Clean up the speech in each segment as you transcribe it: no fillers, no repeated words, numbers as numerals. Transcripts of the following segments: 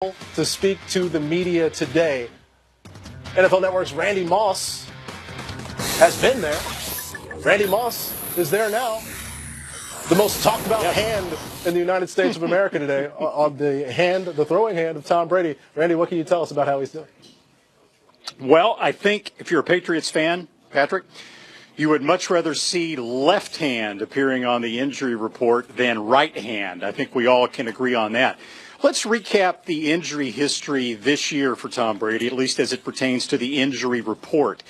to speak to the media today. NFL Network's Randy Moss has been there. Randy Moss is there now. The most talked about hand in the United States of America today on the throwing hand of Tom Brady. Randy, what can you tell us about how he's doing? Well, I think if you're a Patriots fan, Patrick, you would much rather see left hand appearing on the injury report than right hand. I think we all can agree on that. Let's recap the injury history this year for Tom Brady, at least as it pertains to the injury report.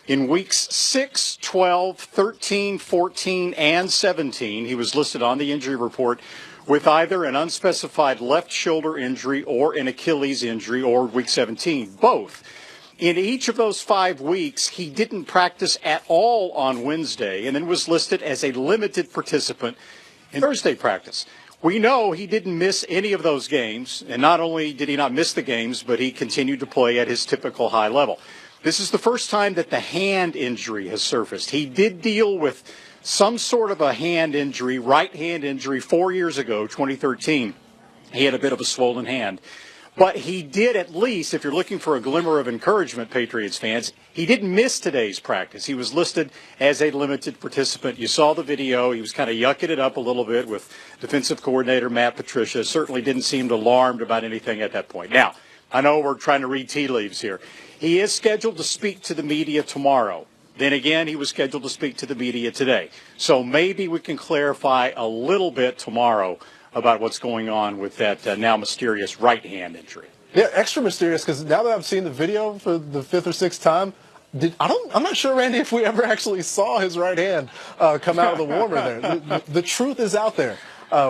In weeks 6, 12, 13, 14, and 17, he was listed on the injury report with either an unspecified left shoulder injury or an Achilles injury, or week 17, both. In each of those 5 weeks, he didn't practice at all on Wednesday and then was listed as a limited participant in Thursday practice. We know he didn't miss any of those games, and not only did he not miss the games, but he continued to play at his typical high level. This is the first time that the hand injury has surfaced. He did deal with some sort of a hand injury, right hand injury, 4 years ago, 2013. He had a bit of a swollen hand. But he did at least, if you're looking for a glimmer of encouragement, Patriots fans, he didn't miss today's practice. He was listed as a limited participant. You saw the video. He was kind of yucking it up a little bit with defensive coordinator Matt Patricia. Certainly didn't seem alarmed about anything at that point. Now, I know we're trying to read tea leaves here. He is scheduled to speak to the media tomorrow. Then again, he was scheduled to speak to the media today. So maybe we can clarify a little bit tomorrow about what's going on with that now mysterious right hand injury. Yeah, extra mysterious, because now that I've seen the video for the 5th or 6th time, I'm not sure, Randy, if we ever actually saw his right hand come out of the warmer there. The truth is out there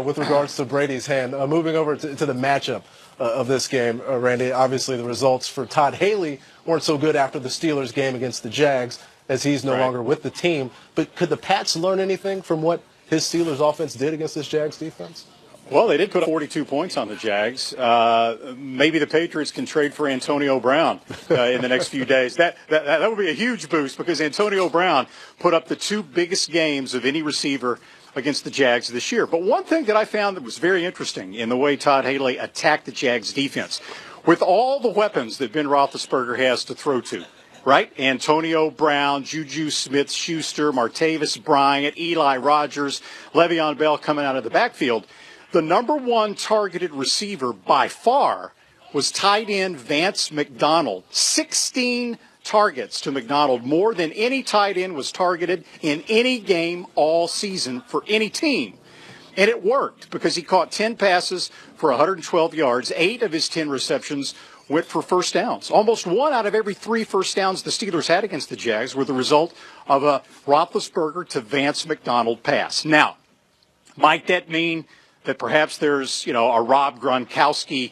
with regards to Brady's hand. Moving over to the matchup of this game, Randy, obviously the results for Todd Haley weren't so good after the Steelers game against the Jags, as he's no longer with the team. But could the Pats learn anything from what his Steelers offense did against this Jags defense? Well, they did put up 42 points on the Jags. Maybe the Patriots can trade for Antonio Brown in the next few days. That would be a huge boost, because Antonio Brown put up the 2 biggest games of any receiver against the Jags this year. But one thing that I found that was very interesting in the way Todd Haley attacked the Jags defense, with all the weapons that Ben Roethlisberger has to throw to, right? Antonio Brown, Juju Smith-Schuster, Martavis Bryant, Eli Rogers, Le'Veon Bell coming out of the backfield, the number 1 targeted receiver by far was tight end Vance McDonald. 16 targets to McDonald, more than any tight end was targeted in any game all season for any team. And it worked, because he caught 10 passes for 112 yards. 8 of his 10 receptions went for first downs. Almost 1 out of every 3 first downs the Steelers had against the Jags were the result of a Roethlisberger to Vance McDonald pass. Now, might that mean that perhaps there's, a Rob Gronkowski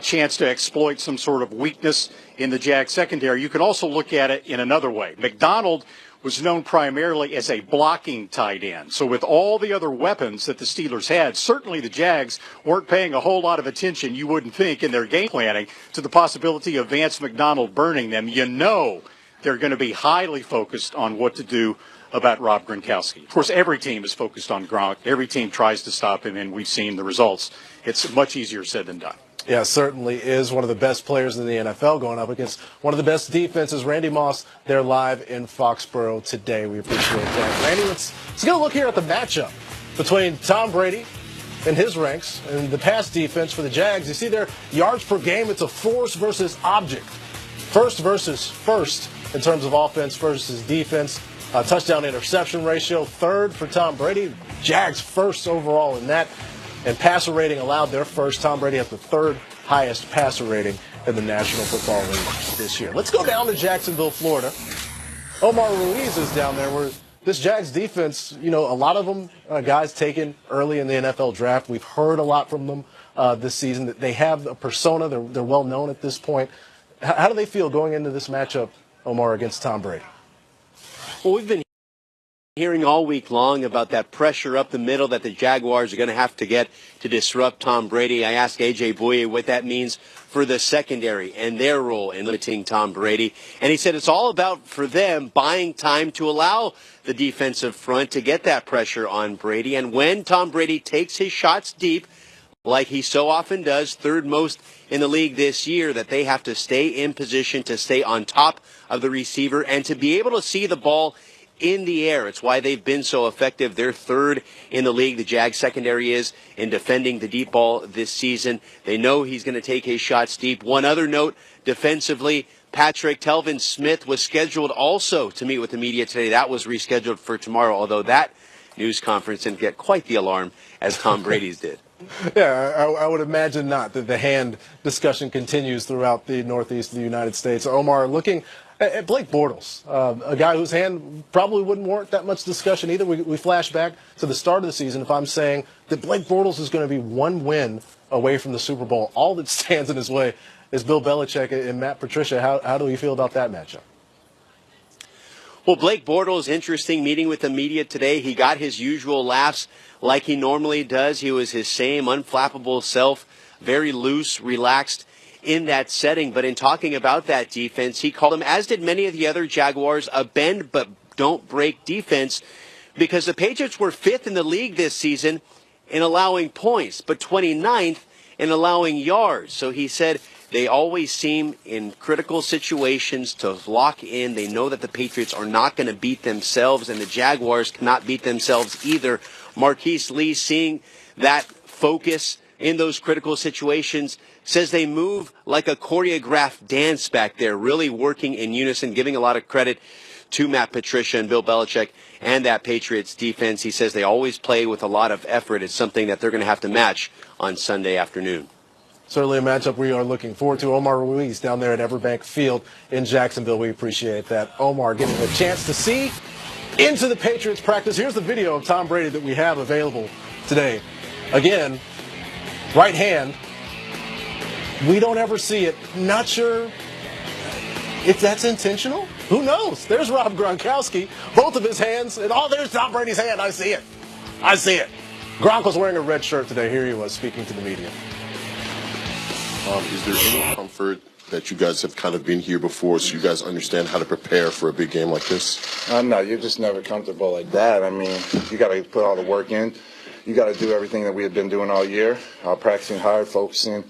chance to exploit some sort of weakness in the Jags secondary? You can also look at it in another way. McDonald was known primarily as a blocking tight end. So with all the other weapons that the Steelers had, certainly the Jags weren't paying a whole lot of attention, you wouldn't think, in their game planning to the possibility of Vance McDonald burning them. They're going to be highly focused on what to do about Rob Gronkowski. Of course, every team is focused on Gronk. Every team tries to stop him, and we've seen the results. It's much easier said than done. Yeah, certainly is one of the best players in the NFL going up against one of the best defenses. Randy Moss, they're live in Foxborough today. We appreciate that. Randy, let's get a look here at the matchup between Tom Brady and his ranks and the pass defense for the Jags. You see their yards per game. It's a force versus object. First versus first in terms of offense versus defense. Touchdown interception ratio, 3rd for Tom Brady. Jags first overall in that. And passer rating allowed, their first. Tom Brady has the 3rd highest passer rating in the National Football League this year. Let's go down to Jacksonville, Florida. Omar Ruiz is down there, where this Jags defense, a lot of them guys taken early in the NFL draft. We've heard a lot from them this season. That they have a persona. They're well known at this point. How do they feel going into this matchup, Omar, against Tom Brady? Well, we've been hearing all week long about that pressure up the middle that the Jaguars are going to have to get to disrupt Tom Brady. I asked A.J. Bouye what that means for the secondary and their role in limiting Tom Brady. And he said it's all about, for them, buying time to allow the defensive front to get that pressure on Brady. And when Tom Brady takes his shots deep, like he so often does, third most in the league this year, that they have to stay in position to stay on top of the receiver and to be able to see the ball in the air. It's why they've been so effective. They're third in the league, the Jags secondary is, in defending the deep ball this season. They know he's going to take his shots deep. One other note, defensively, Patrick Telvin Smith was scheduled also to meet with the media today. That was rescheduled for tomorrow, although that news conference didn't get quite the alarm as Tom Brady's did. Yeah, I would imagine not, that the hand discussion continues throughout the Northeast of the United States. Omar, looking at Blake Bortles, a guy whose hand probably wouldn't warrant that much discussion either. We flash back to the start of the season. If I'm saying that Blake Bortles is going to be one win away from the Super Bowl, all that stands in his way is Bill Belichick and Matt Patricia. How do you feel about that matchup? Well, Blake Bortles, interesting meeting with the media today. He got his usual laughs like he normally does. He was his same unflappable self, very loose, relaxed in that setting. But in talking about that defense, he called him, as did many of the other Jaguars, a bend but don't break defense, because the Patriots were fifth in the league this season in allowing points, but 29th in allowing yards. So he said they always seem in critical situations to lock in. They know that the Patriots are not going to beat themselves, and the Jaguars cannot beat themselves either. Marquise Lee, seeing that focus in those critical situations, says they move like a choreographed dance back there, really working in unison, giving a lot of credit to Matt Patricia and Bill Belichick and that Patriots defense. He says they always play with a lot of effort. It's something that they're going to have to match on Sunday afternoon. Certainly a matchup we are looking forward to. Omar Ruiz down there at Everbank Field in Jacksonville. We appreciate that. Omar getting a chance to see into the Patriots practice. Here's the video of Tom Brady that we have available today. Again, right hand. We don't ever see it. Not sure if that's intentional. Who knows? There's Rob Gronkowski, both of his hands, and there's Tom Brady's hand. I see it. I see it. Gronk was wearing a red shirt today. Here he was speaking to the media. Is there any comfort that you guys have kind of been here before, so you guys understand how to prepare for a big game like this? No, you're just never comfortable like that. I mean, you got to put all the work in. You got to do everything that we have been doing all year, practicing hard, focusing,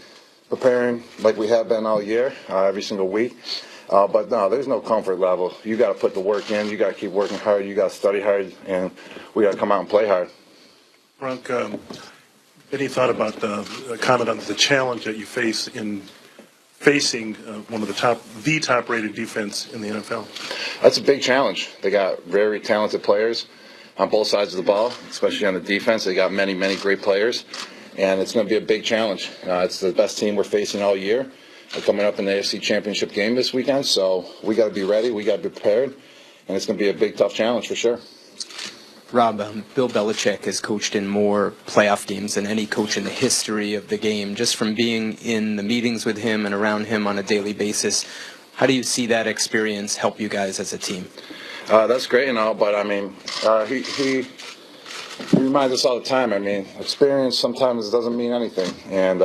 preparing like we have been all year, every single week. But no, there's no comfort level. You got to put the work in. You got to keep working hard. You got to study hard, and we got to come out and play hard. Gronk, any thought about the comment on the challenge that you face in facing one of the top-rated defense in the NFL? That's a big challenge. They got very talented players on both sides of the ball, especially on the defense. They got many, many great players, and it's going to be a big challenge. It's the best team we're facing all year. They're coming up in the AFC Championship game this weekend, so we got to be ready. We got to be prepared, and it's going to be a big, tough challenge for sure. Rob, Bill Belichick has coached in more playoff games than any coach in the history of the game. Just from being in the meetings with him and around him on a daily basis, how do you see that experience help you guys as a team? That's great and all, but I mean, he reminds us all the time. I mean, experience sometimes doesn't mean anything, and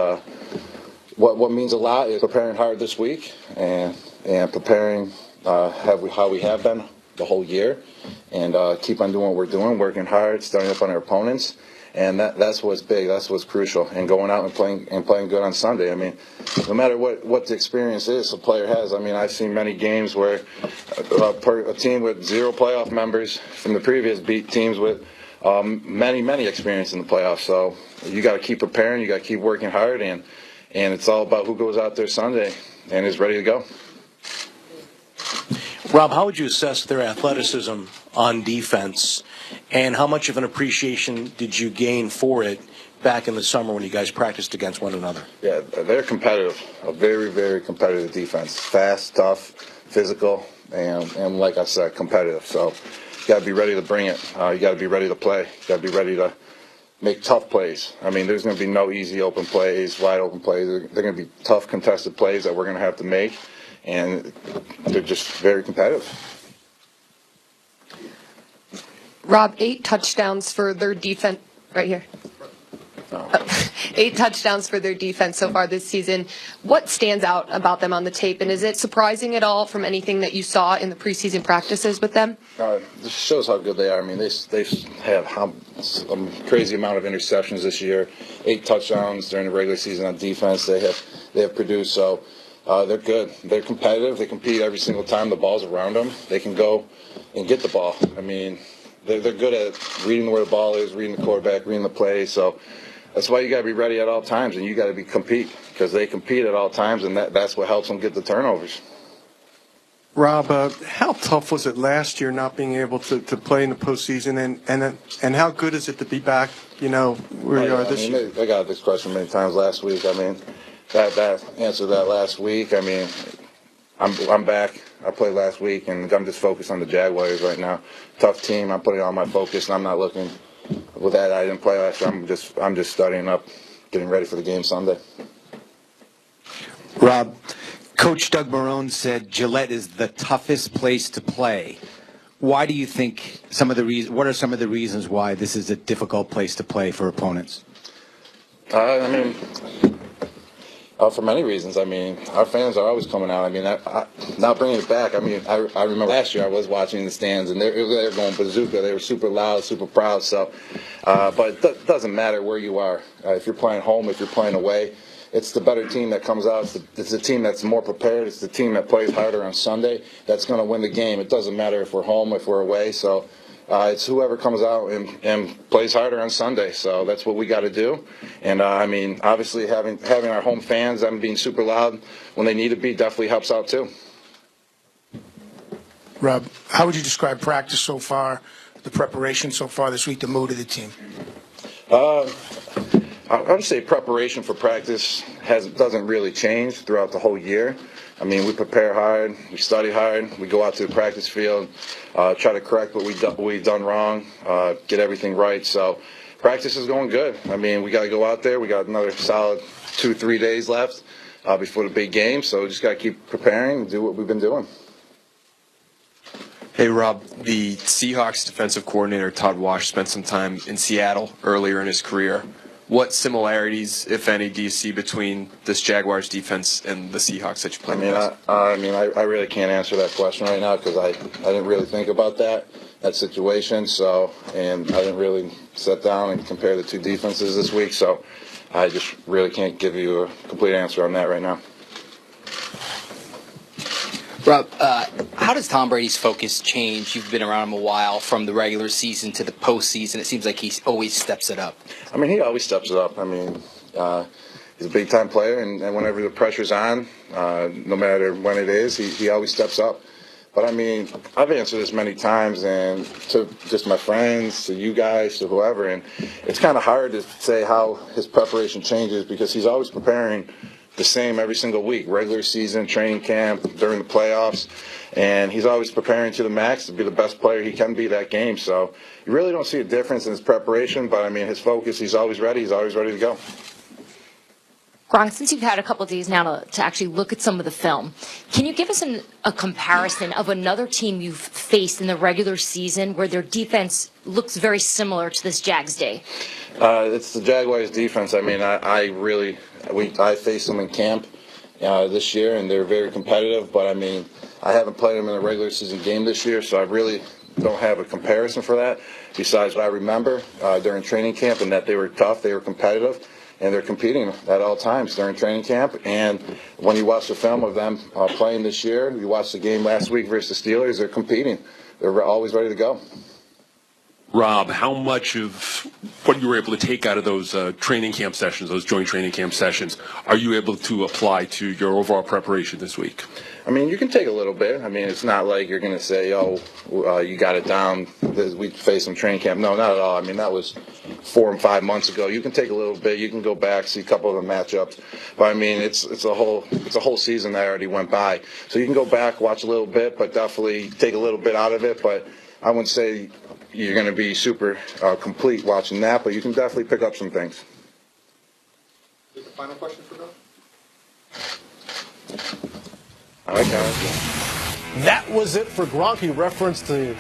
what means a lot is preparing hard this week and preparing how we have been the whole year, and keep on doing what we're doing, working hard, starting up on our opponents, and that's what's big, that's what's crucial, and going out and playing good on Sunday. I mean, no matter what the experience is a player has. I mean, I've seen many games where a team with 0 playoff members from the previous beat teams with many experience in the playoffs. So you got to keep preparing, you got to keep working hard, and it's all about who goes out there Sunday and is ready to go. Rob, how would you assess their athleticism on defense, and how much of an appreciation did you gain for it back in the summer when you guys practiced against one another? Yeah, they're competitive, a very, very competitive defense. Fast, tough, physical, and like I said, competitive. So you got to be ready to bring it. You got to be ready to play. You got to be ready to make tough plays. I mean, there's going to be no easy open plays, wide open plays. They're going to be tough, contested plays that we're going to have to make. And they're just very competitive. Rob, 8 touchdowns for their defense. Right here. 8 touchdowns for their defense so far this season. What stands out about them on the tape, and is it surprising at all from anything that you saw in the preseason practices with them? This shows how good they are. I mean, they have a crazy amount of interceptions this year, 8 touchdowns during the regular season on defense. They have produced, so they're good. They're competitive. They compete every single time the ball's around them. They can go and get the ball. I mean, they're good at reading where the ball is, reading the quarterback, reading the play. So that's why you got to be ready at all times, and you got to compete, because they compete at all times, and that's what helps them get the turnovers. Rob, how tough was it last year not being able to play in the postseason, and how good is it to be back, where you are this year? I got this question many times last week. I mean, that answered that last week. I mean, I'm back. I played last week, and I'm just focused on the Jaguars right now. Tough team. I'm putting all my focus, and I'm not looking with that. I didn't play last year. I'm just studying up, getting ready for the game Sunday. Rob, Coach Doug Marrone said Gillette is the toughest place to play. Why do you think what are some of the reasons why this is a difficult place to play for opponents? For many reasons. I mean, our fans are always coming out. I mean, not bringing it back. I mean, I remember last year I was watching the stands, and they were going bazooka. They were super loud, super proud. So, but it doesn't matter where you are. If you're playing home, if you're playing away, it's the better team that comes out. It's the team that's more prepared. It's the team that plays harder on Sunday that's going to win the game. It doesn't matter if we're home, if we're away. So it's whoever comes out and plays harder on Sunday. So that's what we got to do. And, I mean, obviously having our home fans, them being super loud when they need to be, definitely helps out too. Rob, how would you describe practice so far, the preparation so far this week, the mood of the team? I would say preparation for practice doesn't really change throughout the whole year. I mean, we prepare hard, we study hard, we go out to the practice field, try to correct what we've done wrong, get everything right. So practice is going good. I mean, we got to go out there. We got another solid 2-3 days left before the big game. So we just got to keep preparing and do what we've been doing. Hey, Rob, the Seahawks defensive coordinator, Todd Wash, spent some time in Seattle earlier in his career. What similarities, if any, do you see between this Jaguars defense and the Seahawks that you played with? I really can't answer that question right now because I didn't really think about that situation. So, and I didn't really sit down and compare the two defenses this week. So, I just really can't give you a complete answer on that right now. Rob, how does Tom Brady's focus change? You've been around him a while, from the regular season to the postseason. It seems like he always steps it up. I mean, he always steps it up. I mean, he's a big-time player, and whenever the pressure's on, no matter when it is, he always steps up. But, I mean, I've answered this many times, and to just my friends, to you guys, to whoever, and it's kind of hard to say how his preparation changes because he's always preparing the same every single week, regular season, training camp, during the playoffs, and he's always preparing to the max to be the best player he can be that game. So you really don't see a difference in his preparation, but I mean his focus, he's always ready to go. Gronk, since you've had a couple of days now to actually look at some of the film, can you give us a comparison of another team you've faced in the regular season where their defense looks very similar to this Jags day? It's the Jaguars defense. I mean, I faced them in camp this year, and they're very competitive. But, I mean, I haven't played them in a regular season game this year, so I really don't have a comparison for that, besides what I remember during training camp, and that they were tough, they were competitive, and they're competing at all times during training camp. And when you watch the film of them playing this year, you watched the game last week versus the Steelers, they're competing. They're always ready to go. Rob, how much of what you were able to take out of those training camp sessions, those joint training camp sessions, are you able to apply to your overall preparation this week? I mean, you can take a little bit. I mean, it's not like you're going to say, you got it down. We faced some training camp. No, not at all. I mean, that was 4 and 5 months ago. You can take a little bit. You can go back, see a couple of the matchups. But, I mean, it's a whole season that already went by. So you can go back, watch a little bit, but definitely take a little bit out of it. But I wouldn't say you're going to be super complete watching that, but you can definitely pick up some things. Is the final question for Bill? I like that. That was it for Gronk. He referenced the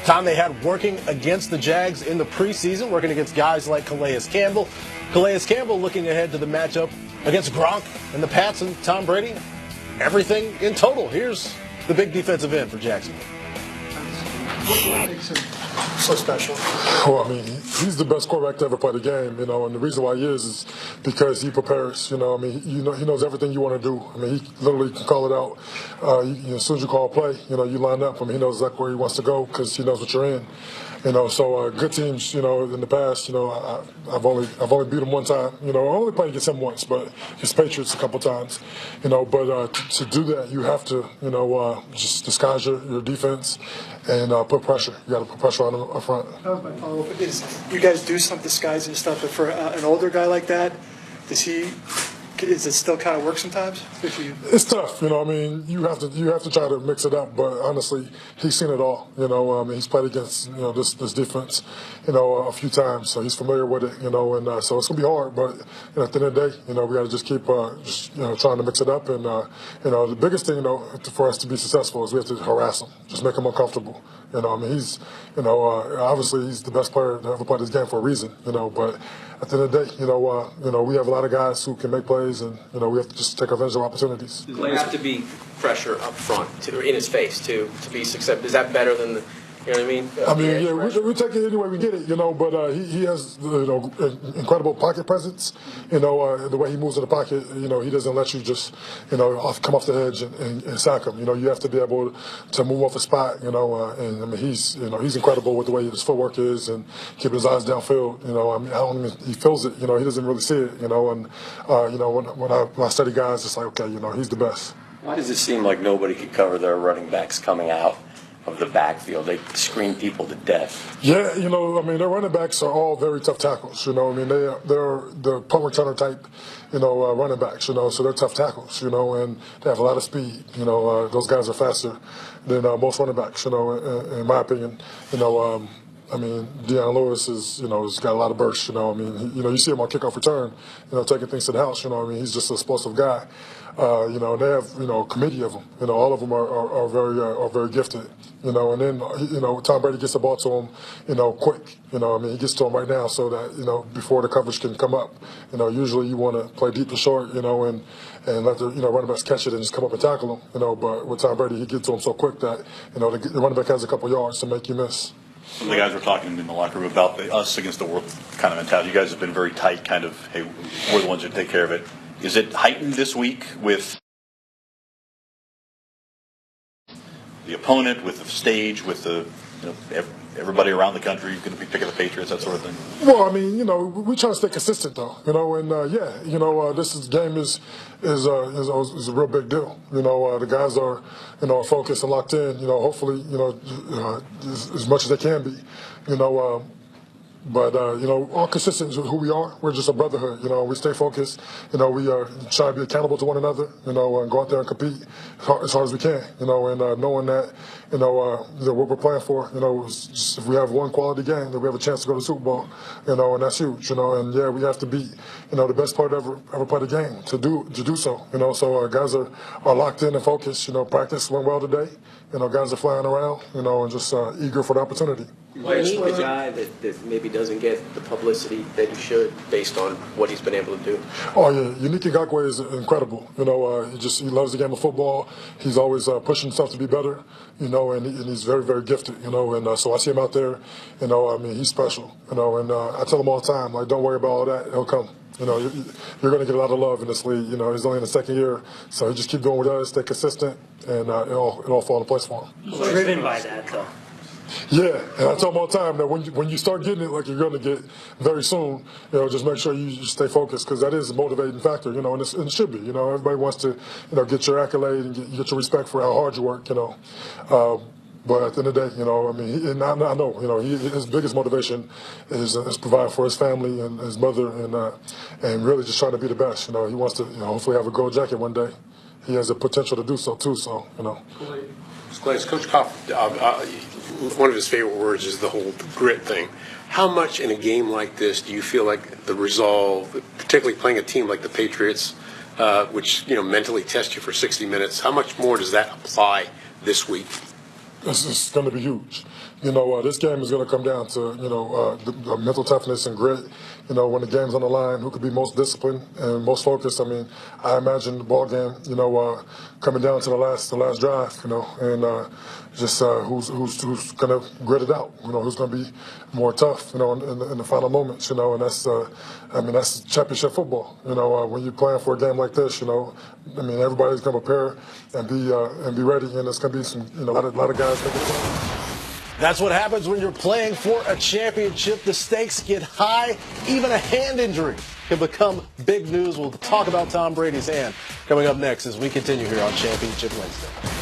time they had working against the Jags in the preseason, working against guys like Calais Campbell, Calais Campbell looking ahead to the matchup against Gronk and the Pats and Tom Brady. Everything in total. Here's the big defensive end for Jacksonville. What makes him so special? Well, I mean, he's the best quarterback to ever play the game, and the reason why he is because he prepares. He knows everything you want to do. I mean, he literally can call it out. As soon as you call a play, you line up. I mean, he knows exactly where he wants to go because he knows what you're in. So good teams, in the past, I've only beat him one time. I only played against him once, but against Patriots a couple times. But to do that, you have to, just disguise your defense and put pressure. You got to put pressure on them up front. That was my follow-up. You guys do some disguising stuff, but for an older guy like that, does it still kind of work sometimes? It's tough, I mean, you have to try to mix it up, but honestly, he's seen it all. He's played against this defense, a few times, so he's familiar with it. And so it's gonna be hard, but at the end of the day, we got to just keep trying to mix it up. And the biggest thing, for us to be successful is we have to harass him, just make him uncomfortable. He's, obviously he's the best player to ever play this game for a reason. But at the end of the day, we have a lot of guys who can make plays, and we have to just take advantage of opportunities. There have to be pressure up front, in his face, to be successful. Is that better than the? You know what I mean? Yeah, we take it any way we get it, but he has, incredible pocket presence, the way he moves in the pocket, he doesn't let you just, come off the edge and sack him. You have to be able to move off the spot, and I mean, he's incredible with the way his footwork is and keeping his eyes downfield, I don't even, he feels it, he doesn't really see it, and, when I study guys, it's like, okay, he's the best. Why does it seem like nobody could cover their running backs coming out of the backfield? They screen people to death. Yeah, I mean, their running backs are all very tough tackles. I mean, they're the punt returner type, running backs. So they're tough tackles. And they have a lot of speed. Those guys are faster than most running backs. In my opinion. I mean, Deion Lewis is, has got a lot of burst. I mean, you see him on kickoff return, taking things to the house. I mean, he's just an explosive guy. They have, a committee of them. All of them are very gifted. And then, Tom Brady gets the ball to him, quick. I mean, he gets to him right now so that, before the coverage can come up. Usually you want to play deep and short, and let the, running backs catch it and just come up and tackle him. But with Tom Brady, he gets to him so quick that, the running back has a couple yards to make you miss. Some of the guys were talking in the locker room about the us against the world kind of mentality. You guys have been very tight, kind of, hey, we're the ones that take care of it. Is it heightened this week with the opponent, with the stage, with the everybody around the country going to be picking the Patriots, that sort of thing? Well, I mean, we try to stay consistent though, and this game is a real big deal. The guys are focused and locked in. Hopefully, as much as they can be. But, all consistent is who we are. We're just a brotherhood. We stay focused. We try to be accountable to one another, and go out there and compete as hard as we can, and knowing that, what we're playing for, if we have one quality game, then we have a chance to go to the Super Bowl, and that's huge, and yeah, we have to beat, the best player to ever play the game to do so, so our guys are locked in and focused, practice went well today, guys are flying around, and just eager for the opportunity. Unique, a guy that maybe doesn't get the publicity that he should based on what he's been able to do. Oh yeah, Unique Ngakoue is incredible. He loves the game of football. He's always pushing himself to be better. And he's very, very gifted. And so I see him out there. I mean, he's special. And I tell him all the time, like, don't worry about all that. He'll come. You're going to get a lot of love in this league. He's only in the second year, so he just keep doing what he does, stay consistent, and it'll fall into place for him. Driven by that, though. Yeah, and I tell them all the time that when you start getting it like you're going to get very soon, just make sure you stay focused because that is a motivating factor, and it should be. Everybody wants to, get your accolade and get your respect for how hard you work, But at the end of the day, I mean, I know, his biggest motivation is providing for his family and his mother and really just trying to be the best. He wants to, hopefully have a gold jacket one day. He has the potential to do so too, so, Coach Koff, one of his favorite words is the whole grit thing. How much in a game like this do you feel like the resolve, particularly playing a team like the Patriots, which, mentally test you for 60 minutes, how much more does that apply this week? It's going to be huge. this game is going to come down to, the mental toughness and grit. When the game's on the line, who could be most disciplined and most focused. I mean, I imagine the ball game, coming down to the last drive, and just who's going to grit it out. Who's going to be more tough, in the final moments. And that's championship football. When you're playing for a game like this, everybody's going to prepare and be ready, and it's going to be some, a lot of guys making play. That's what happens when you're playing for a championship. The stakes get high. Even a hand injury can become big news. We'll talk about Tom Brady's hand coming up next as we continue here on Championship Wednesday.